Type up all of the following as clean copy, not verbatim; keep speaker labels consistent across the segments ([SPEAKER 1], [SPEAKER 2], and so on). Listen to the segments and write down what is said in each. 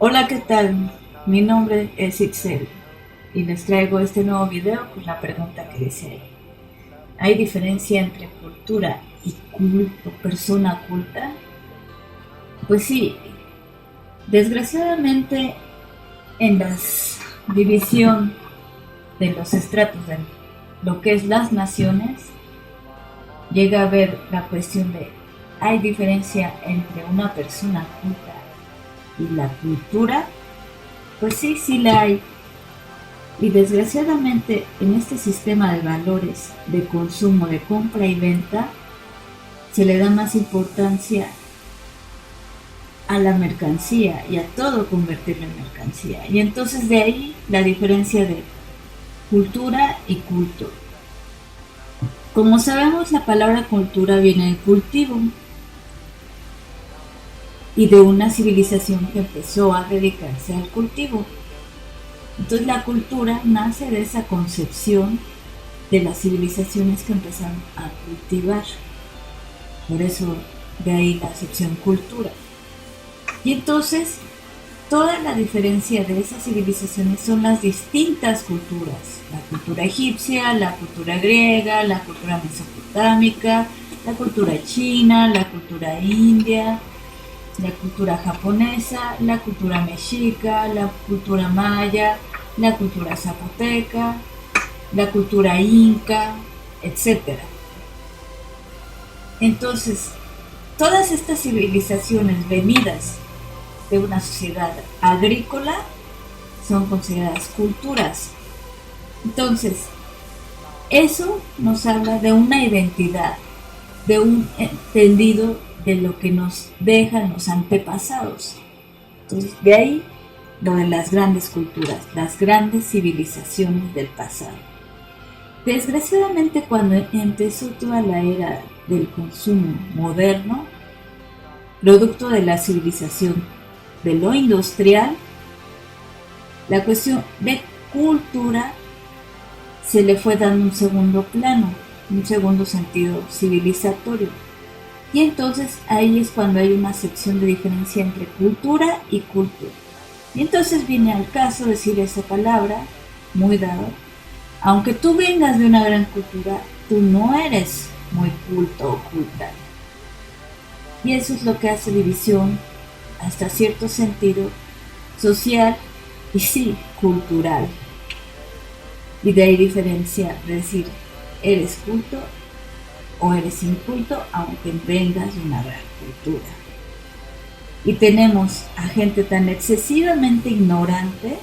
[SPEAKER 1] Hola, ¿qué tal? Mi nombre es Itzel y les traigo este nuevo video con la pregunta que dice ahí. ¿Hay diferencia entre cultura y culto, persona culta? Pues sí, desgraciadamente en la división de los estratos de lo que es las naciones, llega a haber la cuestión de ¿hay diferencia entre una persona culta y la cultura? Pues sí, sí la hay. Y desgraciadamente en este sistema de valores de consumo, de compra y venta, se le da más importancia a la mercancía y a todo convertirlo en mercancía. Y entonces de ahí la diferencia de cultura y culto. Como sabemos, la palabra cultura viene de cultivo y de una civilización que empezó a dedicarse al cultivo. Entonces la cultura nace de esa concepción de las civilizaciones que empezaron a cultivar. Por eso de ahí la acepción cultura. Y entonces toda la diferencia de esas civilizaciones son las distintas culturas. La cultura egipcia, la cultura griega, la cultura mesopotámica, la cultura china, la cultura india, la cultura japonesa, la cultura mexica, la cultura maya, la cultura zapoteca, la cultura inca, etcétera. Entonces, todas estas civilizaciones venidas de una sociedad agrícola son consideradas culturas. Entonces, eso nos habla de una identidad, de un entendido de lo que nos dejan los antepasados. Entonces, de ahí lo de las grandes culturas, las grandes civilizaciones del pasado. Desgraciadamente, cuando empezó toda la era del consumo moderno, producto de la civilización de lo industrial, la cuestión de cultura se le fue dando un segundo plano, un segundo sentido civilizatorio. Y entonces ahí es cuando hay una sección de diferencia entre cultura y culto. Y entonces viene al caso decir esa palabra, muy dado, aunque tú vengas de una gran cultura, tú no eres muy culto o culta. Y eso es lo que hace división, hasta cierto sentido, social y sí, cultural. Y de ahí diferencia de decir, eres culto o eres inculto, aunque vengas de una gran cultura. Y tenemos a gente tan excesivamente ignorante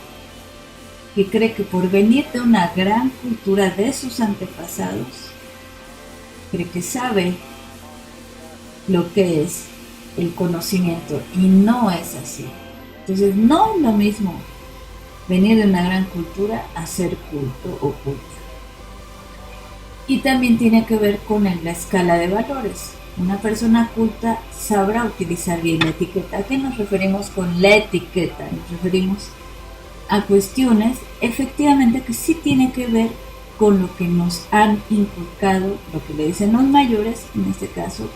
[SPEAKER 1] que cree que por venir de una gran cultura de sus antepasados, cree que sabe lo que es el conocimiento, y no es así. Entonces no es lo mismo venir de una gran cultura a ser culto o culta. Y también tiene que ver con la escala de valores. Una persona culta sabrá utilizar bien la etiqueta. ¿A qué nos referimos con la etiqueta? Nos referimos a cuestiones efectivamente que sí tienen que ver con lo que nos han inculcado, lo que le dicen los mayores, en este caso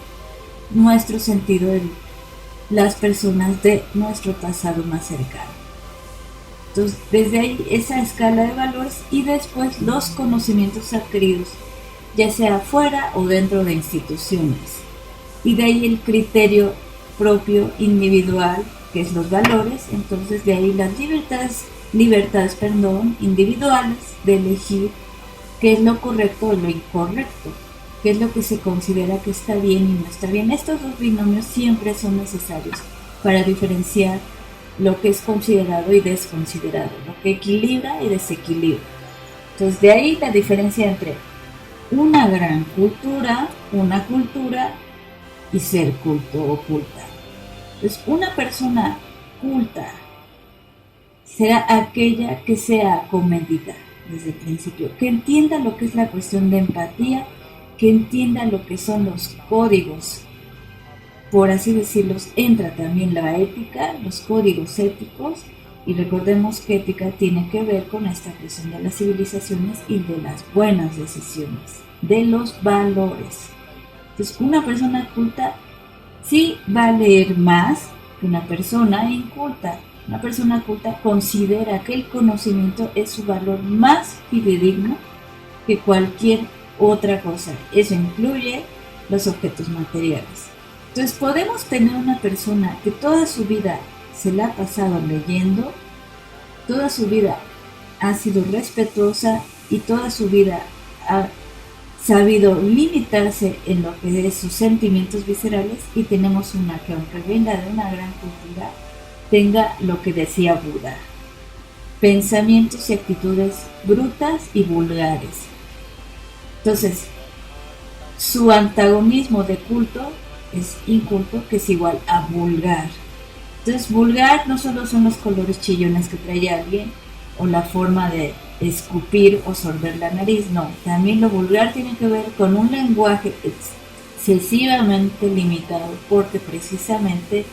[SPEAKER 1] nuestro sentido de las personas de nuestro pasado más cercano. Entonces, desde ahí esa escala de valores y después los conocimientos adquiridos, ya sea fuera o dentro de instituciones. Y de ahí el criterio propio, individual, que es los valores. Entonces, de ahí las libertades individuales de elegir qué es lo correcto o lo incorrecto, qué es lo que se considera que está bien y no está bien. Estos dos binomios siempre son necesarios para diferenciar lo que es considerado y desconsiderado, lo que equilibra y desequilibra. Entonces, de ahí la diferencia entre una gran cultura, una cultura y ser culto o culta. Entonces, una persona culta será aquella que sea comedida desde el principio, que entienda lo que es la cuestión de empatía, que entienda lo que son los códigos, por así decirlos, entra también la ética, los códigos éticos, y recordemos que ética tiene que ver con la establección de las civilizaciones y de las buenas decisiones, de los valores. Entonces, una persona culta sí va a leer más que una persona inculta, Una persona culta considera que el conocimiento es su valor más fidedigno que cualquier otra cosa. Eso incluye los objetos materiales. Entonces podemos tener una persona que toda su vida se la ha pasado leyendo, toda su vida ha sido respetuosa y toda su vida ha sabido limitarse en lo que es sus sentimientos viscerales, y tenemos una que, aunque venga de una gran cultura, tenga lo que decía Buda: pensamientos y actitudes brutas y vulgares. Entonces, su antagonismo de culto es inculto, que es igual a vulgar. Entonces, vulgar no solo son los colores chillones que trae alguien o la forma de escupir o sorber la nariz, no. También lo vulgar tiene que ver con un lenguaje excesivamente limitado, porque precisamente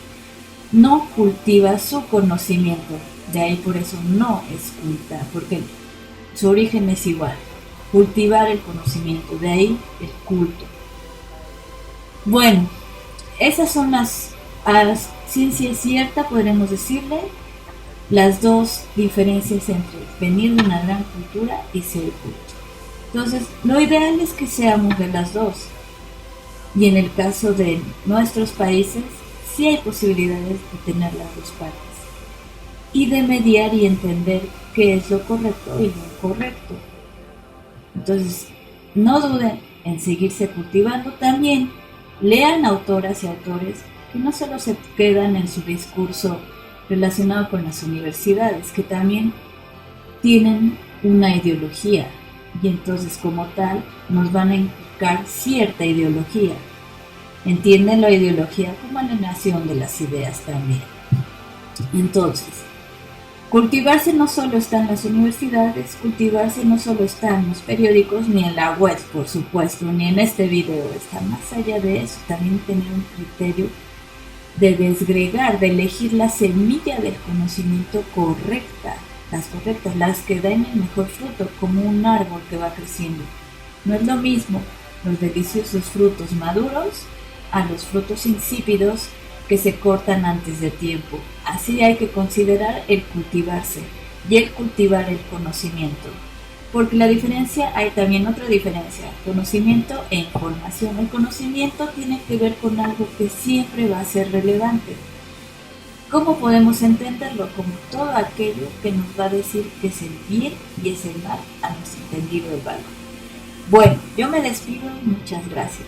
[SPEAKER 1] no cultiva su conocimiento. De ahí por eso no es culta, porque su origen es igual: cultivar el conocimiento, de ahí el culto. Bueno, esas son las, a ciencia cierta podremos decirle, las dos diferencias entre venir de una gran cultura y ser culto. Entonces, lo ideal es que seamos de las dos. Y en el caso de nuestros países, sí hay posibilidades de tener las dos partes. Y de mediar y entender qué es lo correcto y lo incorrecto. Entonces, no duden en seguirse cultivando. También lean autoras y autores que no solo se quedan en su discurso relacionado con las universidades, que también tienen una ideología, y entonces como tal nos van a inculcar cierta ideología. Entienden la ideología como alienación de las ideas también. Entonces, cultivarse no solo está en las universidades, cultivarse no solo está en los periódicos, ni en la web, por supuesto, ni en este video. Está más allá de eso, también tener un criterio de desgregar, de elegir la semilla del conocimiento correcta, las correctas, las que den el mejor fruto, como un árbol que va creciendo. No es lo mismo los deliciosos frutos maduros a los frutos insípidos que se cortan antes de tiempo. Así hay que considerar el cultivarse y el cultivar el conocimiento. Porque la diferencia, hay también otra diferencia: conocimiento e información. El conocimiento tiene que ver con algo que siempre va a ser relevante. ¿Cómo podemos entenderlo? Como todo aquello que nos va a decir que es el bien y es el mal a nuestro entendido del valor. Bueno, yo me despido y muchas gracias.